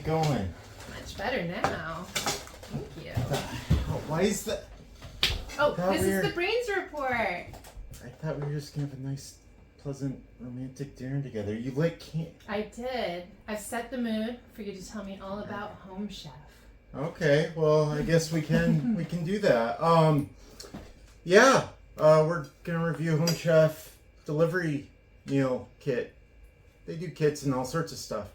going? Much better now. Thank you. Why is that? Oh, this is the brains report. I thought we were just gonna have a nice, pleasant, romantic dinner together. You like can't? I did. I've set the mood for you to tell me all about Home Chef. Okay, well, I guess we can do that. Yeah, we're gonna review Home Chef delivery meal kit. They do kits and all sorts of stuff.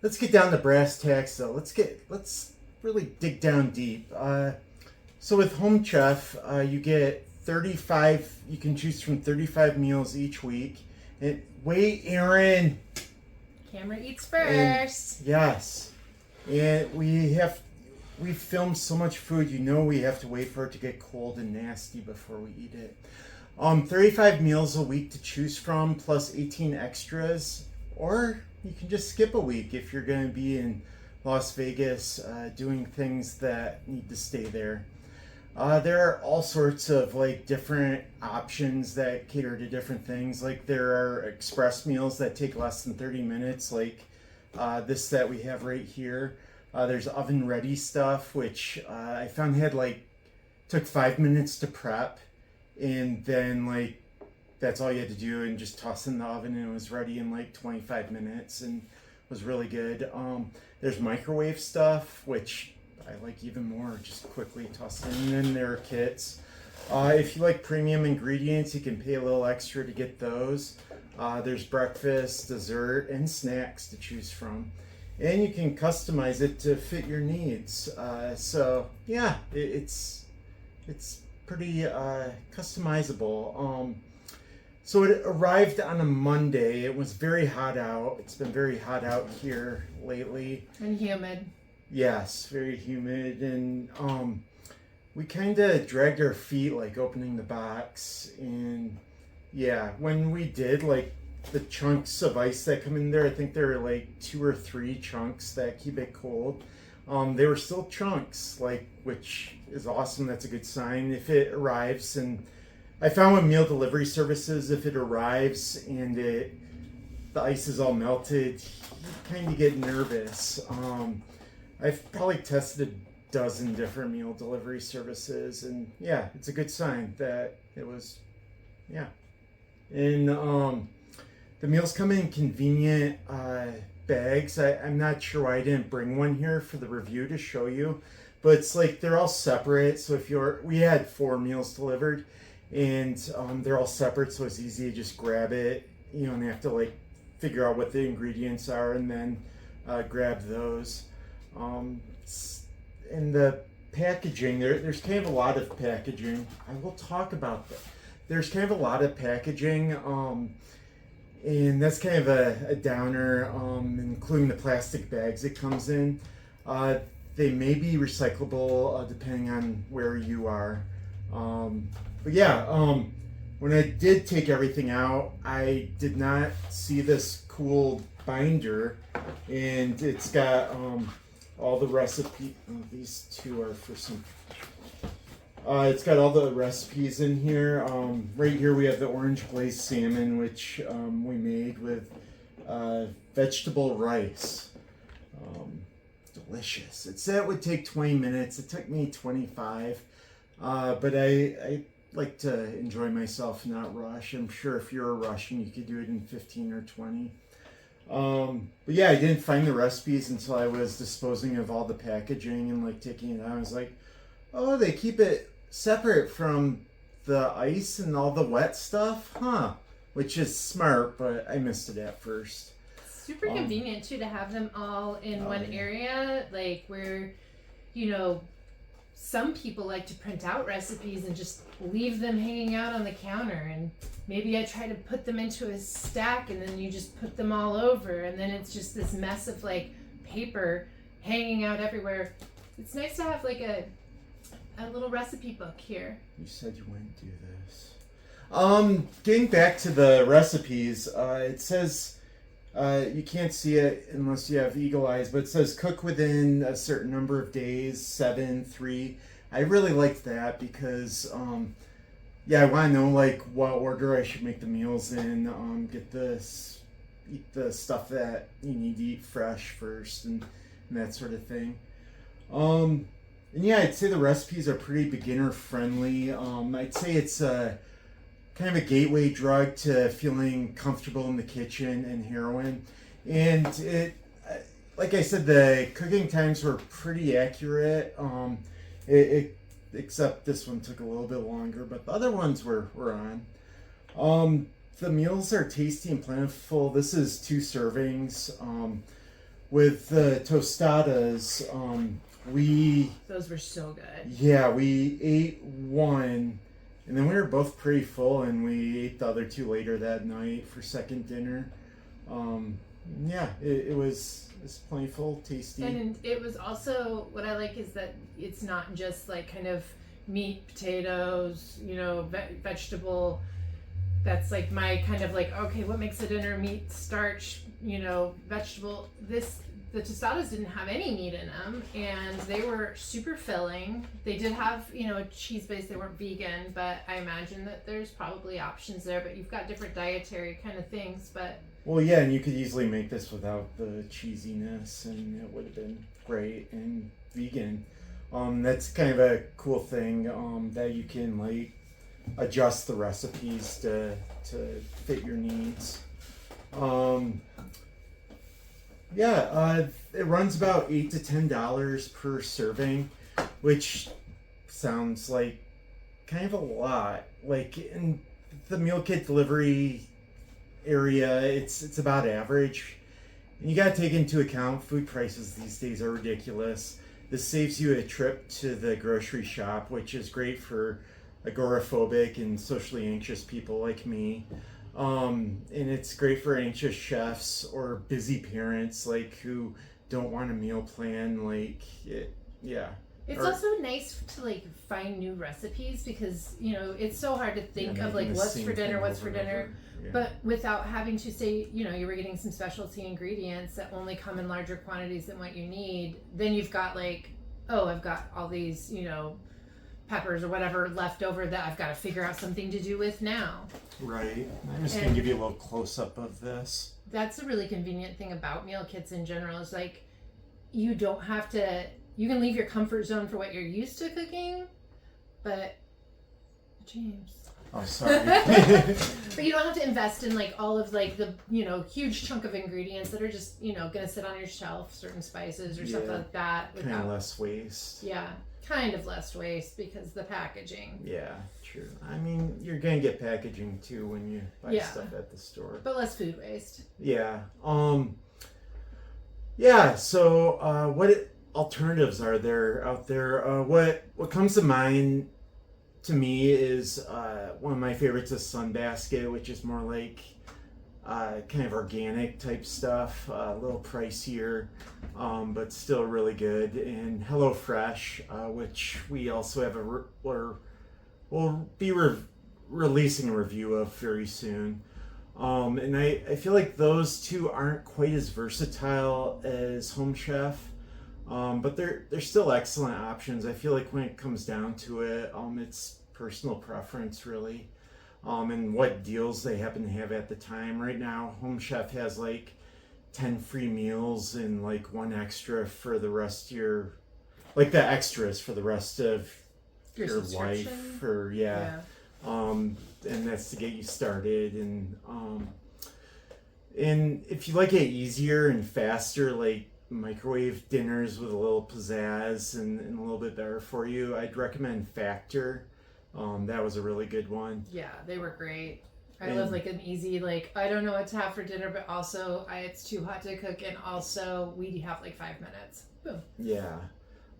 Let's get down to brass tacks though. Let's really dig down deep. So with Home Chef, you get 35. You can choose from 35 meals each week. Wait, Aaron. Camera eats first. Yes, and we filmed so much food. You know we have to wait for it to get cold and nasty before we eat it. 35 meals a week to choose from, plus 18 extras, or you can just skip a week if you're going to be in Las Vegas doing things that need to stay there. There are all sorts of like different options that cater to different things. Like there are express meals that take less than 30 minutes, like this that we have right here. There's oven ready stuff, which I found took 5 minutes to prep, and then that's all you had to do and just toss in the oven, and it was ready in 25 minutes and was really good. There's microwave stuff, which I like even more, just quickly toss in. And then there are kits. If you like premium ingredients, you can pay a little extra to get those. There's breakfast, dessert, and snacks to choose from. And you can customize it to fit your needs. So yeah, it's pretty customizable. So it arrived on a Monday. It was very hot out. It's been very hot out here lately. And humid. Yes, very humid. And we kind of dragged our feet opening the box. And yeah, when we did, the chunks of ice that come in there, I think there are 2 or 3 chunks that keep it cold. They were still chunks, which is awesome. That's a good sign. If it arrives, and I found with meal delivery services, if it arrives and the ice is all melted, you kind of get nervous. I've probably tested a dozen different meal delivery services, and yeah, it's a good sign that it was, yeah. And the meals come in convenient bags. I'm not sure why I didn't bring one here for the review to show you, but it's they're all separate. So we had 4 meals delivered, and they're all separate, so it's easy to just grab it. You don't have to figure out what the ingredients are and then grab those. In the packaging, there's kind of a lot of packaging. I will talk about that. There's kind of a lot of packaging, and that's kind of a downer, including the plastic bags it comes in. They may be recyclable depending on where you are. But yeah, when I did take everything out, I did not see this cool binder, and it's got all the recipe. These 2 are for some. It's got all the recipes in here. Right here we have the orange glazed salmon, which we made with vegetable rice. Delicious. It said it would take 20 minutes. It took me 25. But I like to enjoy myself and not rush. I'm sure if you're a Russian, you could do it in 15 or 20. But yeah, I didn't find the recipes until I was disposing of all the packaging and taking it out. I was like, oh, they keep it separate from the ice and all the wet stuff, huh? Which is smart, but I missed it at first. Super convenient too to have them all in one area, where, some people like to print out recipes and just leave them hanging out on the counter, and maybe I try to put them into a stack and then you just put them all over, and then it's just this mess of paper hanging out everywhere. It's nice to have a little recipe book here. You said you wouldn't do this. Getting back to the recipes, it says, you can't see it unless you have eagle eyes, but it says cook within a certain number of days, 7, 3. I really liked that because, I want to know what order I should make the meals in, eat the stuff that you need to eat fresh first, and and that sort of thing. And yeah, I'd say the recipes are pretty beginner friendly. I'd say it's kind of a gateway drug to feeling comfortable in the kitchen and heroin. And like I said, the cooking times were pretty accurate. Except this one took a little bit longer, but the other ones were on. The meals are tasty and plentiful. This is 2 servings. With the tostadas, those were so good. Yeah, we ate one, and then we were both pretty full, and we ate the other 2 later that night for second dinner. Yeah, it was plentiful, tasty. And it was also, what I like is that it's not just like kind of meat, potatoes, vegetable. That's like my kind of like, okay, what makes a dinner? Meat, starch, vegetable. The tostadas didn't have any meat in them, and they were super filling. They did have, a cheese base. They weren't vegan, but I imagine that there's probably options there, but you've got different dietary kind of things, but... Well, yeah, and you could easily make this without the cheesiness, and it would have been great and vegan. That's kind of a cool thing, that you can, like, adjust the recipes to fit your needs. It runs about $8 to $10 per serving, which sounds like kind of a lot. Like in the meal kit delivery area, it's about average. And you got to take into account food prices these days are ridiculous. This saves you a trip to the grocery shop, which is great for agoraphobic and socially anxious people like me. And it's great for anxious chefs or busy parents who don't want a meal plan. It's also nice to find new recipes because it's so hard to think of what's for dinner. Yeah. But without having to say you were getting some specialty ingredients that only come in larger quantities than what you need. Then you've got I've got all these peppers or whatever left over that I've got to figure out something to do with now. Right. I'm just going to give you a little close-up of this. That's a really convenient thing about meal kits in general is you don't have to, you can leave your comfort zone for what you're used to cooking, but James. Oh, sorry. But you don't have to invest in all of the huge chunk of ingredients that are just gonna sit on your shelf, certain spices or something like that. Kind of less waste. Yeah. Kind of less waste because the packaging. Yeah, true. I mean, you're gonna get packaging too when you buy stuff at the store. But less food waste. Yeah. So, what alternatives are there out there? What comes to mind to me is one of my favorites is Sunbasket, which is more kind of organic type stuff, a little pricier, but still really good. And HelloFresh, which we also have we'll be releasing a review of very soon. And I feel like those 2 aren't quite as versatile as Home Chef, but they're still excellent options. I feel like when it comes down to it, it's personal preference really. And what deals they happen to have at the time. Right now, Home Chef has 10 free meals and 1 extra for the rest of your, the extras for the rest of your life. And that's to get you started. And if you like it easier and faster, microwave dinners with a little pizzazz and a little bit better for you, I'd recommend Factor. That was a really good one. Yeah, they were great. I love an easy, I don't know what to have for dinner, but also it's too hot to cook, and also we have 5 minutes. Boom. Yeah.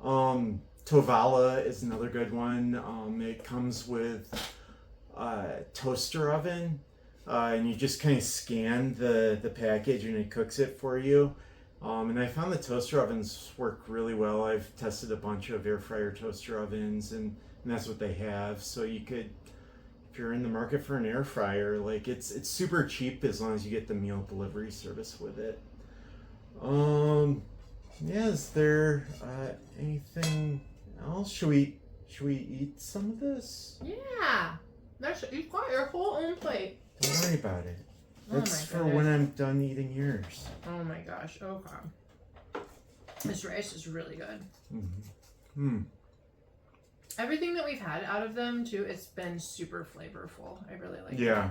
Tovala is another good one. It comes with a toaster oven, and you just kind of scan the package and it cooks it for you. And I found the toaster ovens work really well. I've tested a bunch of air fryer toaster ovens, and that's what they have. So you could, if you're in the market for an air fryer, it's super cheap as long as you get the meal delivery service with it. Is there anything else? Should we eat some of this? Yeah. You've got your whole own plate. Don't worry about it. That's for when I'm done eating yours. Oh my gosh. Okay. This rice is really good. Mm-hmm. Everything that we've had out of them too, it's been super flavorful. I really like it. Yeah.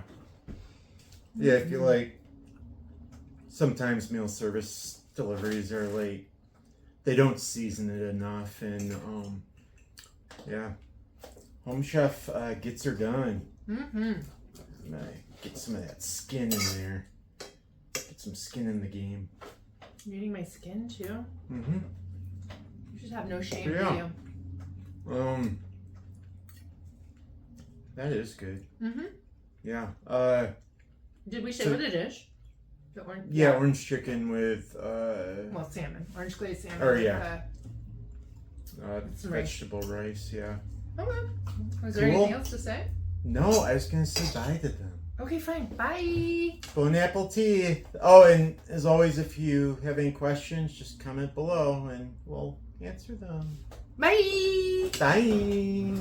Yeah, I feel like sometimes meal service deliveries are like they don't season it enough, and yeah, Home Chef gets her done. Get some of that skin in there. Get some skin in the game. You're eating my skin too? Mm-hmm. You should have no shame, Yeah. do you? That is good. Mm-hmm. Yeah. Did we say So- what it is? The orange. Yeah, orange chicken with Well, salmon, orange glazed salmon. Or, with, yeah. Some rice. vegetable rice. Yeah. Okay. Was there Cool. anything else to say? No, I was gonna say bye to them. Okay, fine. Bye. Bon appetit. Oh, and as always, if you have any questions, just comment below and we'll answer them. Bye. Bye.